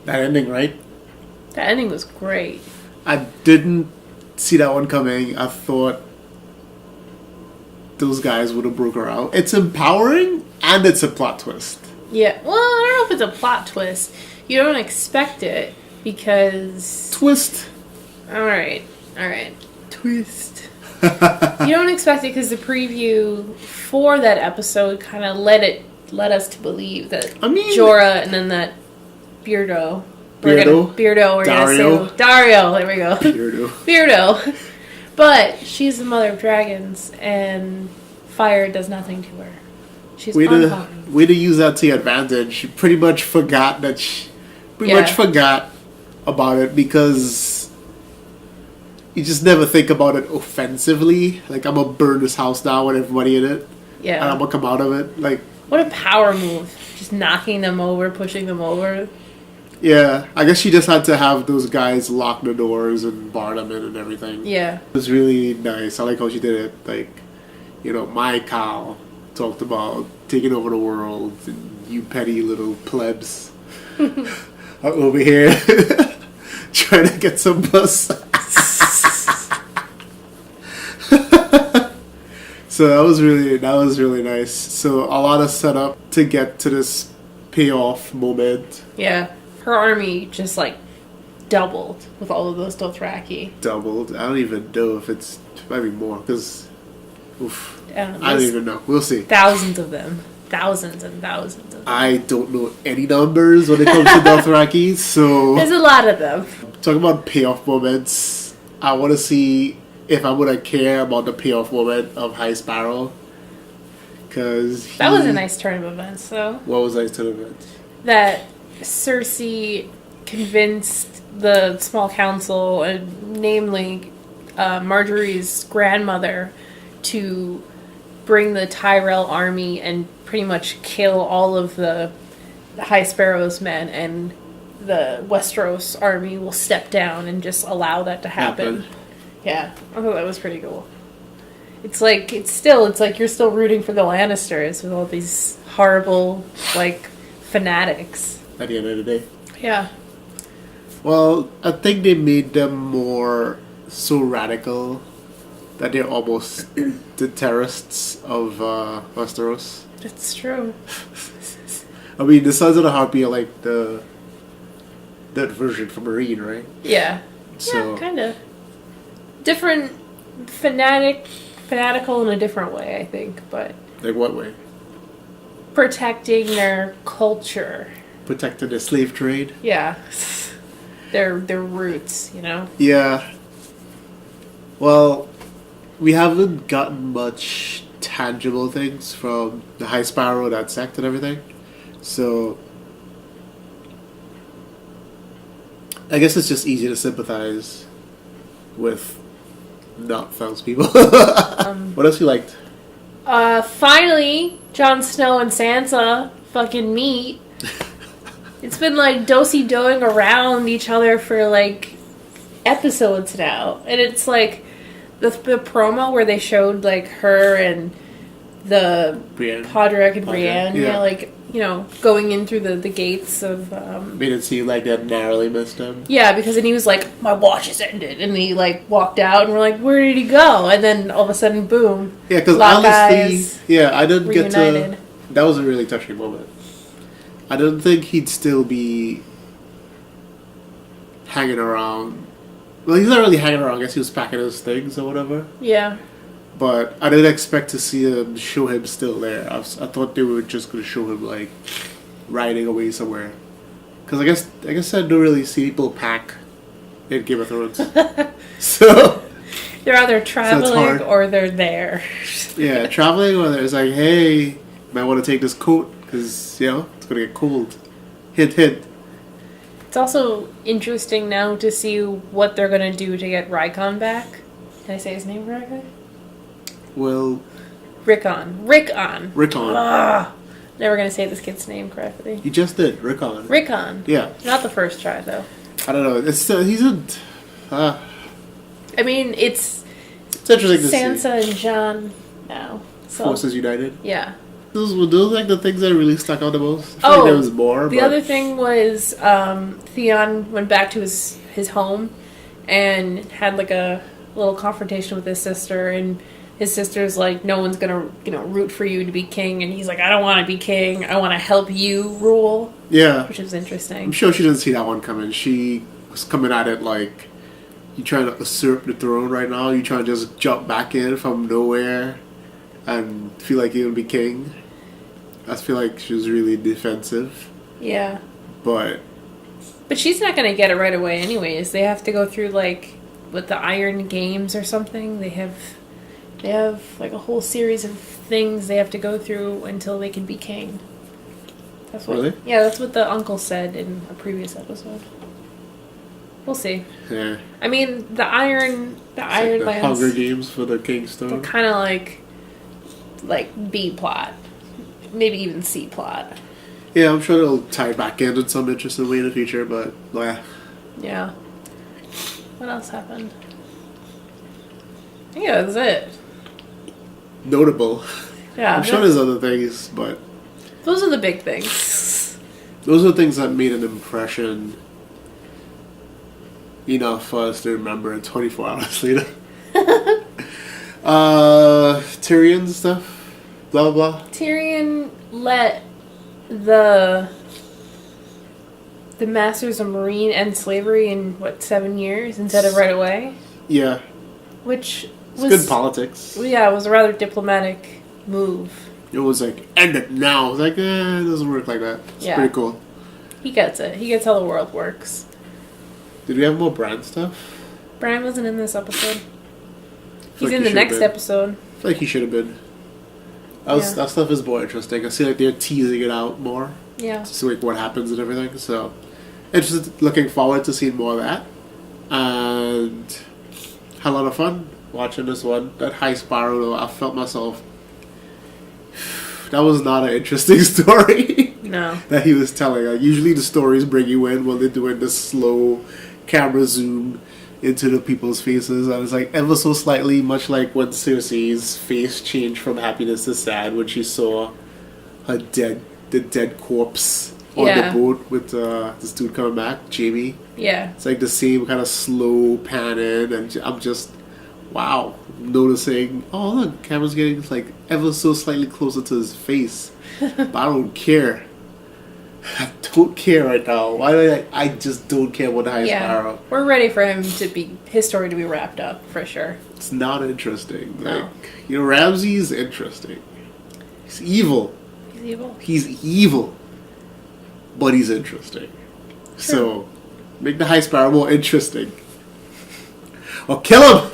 That ending, right? The ending was great. I didn't see that one coming. I thought those guys would have broke her out. It's empowering and it's a plot twist. Yeah. Well, I don't know if it's a plot twist. You don't expect it because... Twist. Alright. Twist. You don't expect it because the preview for that episode kind of led us to believe that Jorah and then that Beardo. Dario. Dario, there we go. Beardo. But she's the mother of dragons, and fire does nothing to her. She's uncommon. Way to use that to your advantage. She pretty much forgot that forgot about it because you just never think about it offensively. Like, I'm gonna burn this house down with everybody in it. Yeah. And I'm gonna come out of it. Like, what a power move. Just knocking them over, pushing them over. Yeah, I guess she just had to have those guys lock the doors and bar them in and everything. Yeah. It was really nice. I like how she did it. Like, my cow talked about taking over the world and you petty little plebs are over here trying to get some bus. So that was really nice. So a lot of setup to get to this payoff moment. Yeah. Her army just, doubled with all of those Dothraki. Doubled? I don't even know if it's... Maybe more, because... I don't even know. We'll see. Thousands of them. Thousands and thousands of them. I don't know any numbers when it comes to Dothraki, so... There's a lot of them. Talking about payoff moments, I want to see if I'm going to care about the payoff moment of High Sparrow. Because that was a nice turn of events, though. What was a nice turn of events? That Cersei convinced the small council, and namely Marjorie's grandmother, to bring the Tyrell army and pretty much kill all of the High Sparrow's men, and the Westeros army will step down and just allow that to happen. Yeah, I thought that was pretty cool. It's like you're still rooting for the Lannisters with all these horrible, fanatics. At the end of the day. Yeah. Well, I think they made them more so radical that they're almost the terrorists of Westeros. It's true. I mean, the Sons of the Harpy are like that version from Marine, right? Yeah. So, yeah, kind of. Different fanatical in a different way, I think, but... Like what way? Protecting their culture. Protecting the slave trade? Yeah. Their roots, Yeah. Well, we haven't gotten much tangible things from the High Sparrow, that sect and everything. So, I guess it's just easy to sympathize with not Fell's people. What else you liked? Finally, Jon Snow and Sansa fucking meet. It's been do-si-doing around each other for episodes now, and it's the promo where they showed her and the Podrick and Brienne, going in through the gates of. Made it seem like they narrowly missed him. Yeah, because then he was like, "My watch is ended," and he walked out, and we're like, "Where did he go?" And then all of a sudden, boom! Yeah, because honestly, I didn't reunited. get to. That was a really touching moment. I didn't think he'd still be hanging around. Well, he's not really hanging around. I guess he was packing his things or whatever. Yeah. But I didn't expect to see him show him still there. I thought they were just going to show him riding away somewhere. Because I guess I don't really see people pack in Game of Thrones. So they're either traveling or they're there. Yeah, traveling or there's hey, might want to take this coat because it's going to get cold. Hint, hint. It's also interesting now to see what they're going to do to get Rickon back. Can I say his name correctly? Well... Rickon. Never going to say this kid's name correctly. You just did. Rickon. Yeah. Not the first try, though. I don't know. It's still... He's a... I mean, it's interesting to see. Sansa and Jon now. So. Forces united? Yeah. those were like the things that really stuck out the most. I feel like there was more. The other thing was Theon went back to his home and had like a little confrontation with his sister, and his sister's like, no one's gonna root for you to be king, and he's like, I don't want to be king, I want to help you rule. Yeah, which is interesting. I'm sure she didn't see that one coming. She was coming at it like, you trying to usurp the throne right now, you trying to just jump back in from nowhere and feel like you're gonna be king. I feel like she was really defensive. Yeah. But she's not gonna get it right away anyways. They have to go through like with the Iron Games or something. They have like a whole series of things they have to go through until they can be king. That's what. Really? Yeah, that's what the uncle said in a previous episode. We'll see. Yeah. I mean, the Iron Like the Lands, Hunger Games for the King's Throne. they're kind of like B plot, maybe even C plot. Yeah, I'm sure they'll tie it back in some interesting way in the future, but yeah. Yeah. What else happened? I think that was it. Notable. Yeah. I'm sure there's other things, but Those are the big things. those are things that made an impression enough for us to remember it 24 hours later. Tyrion stuff, blah blah blah. Tyrion let the Masters of Marine end slavery in 7 years instead of right away, Yeah, which it's was good politics. Yeah, it was a rather diplomatic move. It was like, end it now. It was like, it doesn't work like that. It's pretty cool. He gets it. He gets how the world works. Did we have more Bran stuff? Brian wasn't in this episode. He's like in he the next should've been. episode. I feel like he should have been. That stuff is more interesting. I see like they're teasing it out more. Yeah. To see like what happens and everything. So, interested, looking forward to seeing more of that. And had a lot of fun watching this one. That High Sparrow, though, I felt myself. That was not an interesting story. No. That he was telling. Like, usually the stories bring you in when they're doing this slow camera zoom into the people's faces, and it's like ever so slightly, much like when Cersei's face changed from happiness to sad when she saw the dead corpse on the boat with this dude coming back, Jamie. Yeah. It's like the same kind of slow pan in, and I'm just, wow, noticing, oh look, camera's getting like ever so slightly closer to his face. But I don't care. I don't care right now. I just don't care what the High Sparrow. We're ready for his story to be wrapped up, for sure. It's not interesting. No. Like, Ramsay's interesting. He's evil. He's evil. He's evil. But he's interesting. True. So, make the High Sparrow more interesting. Or kill him!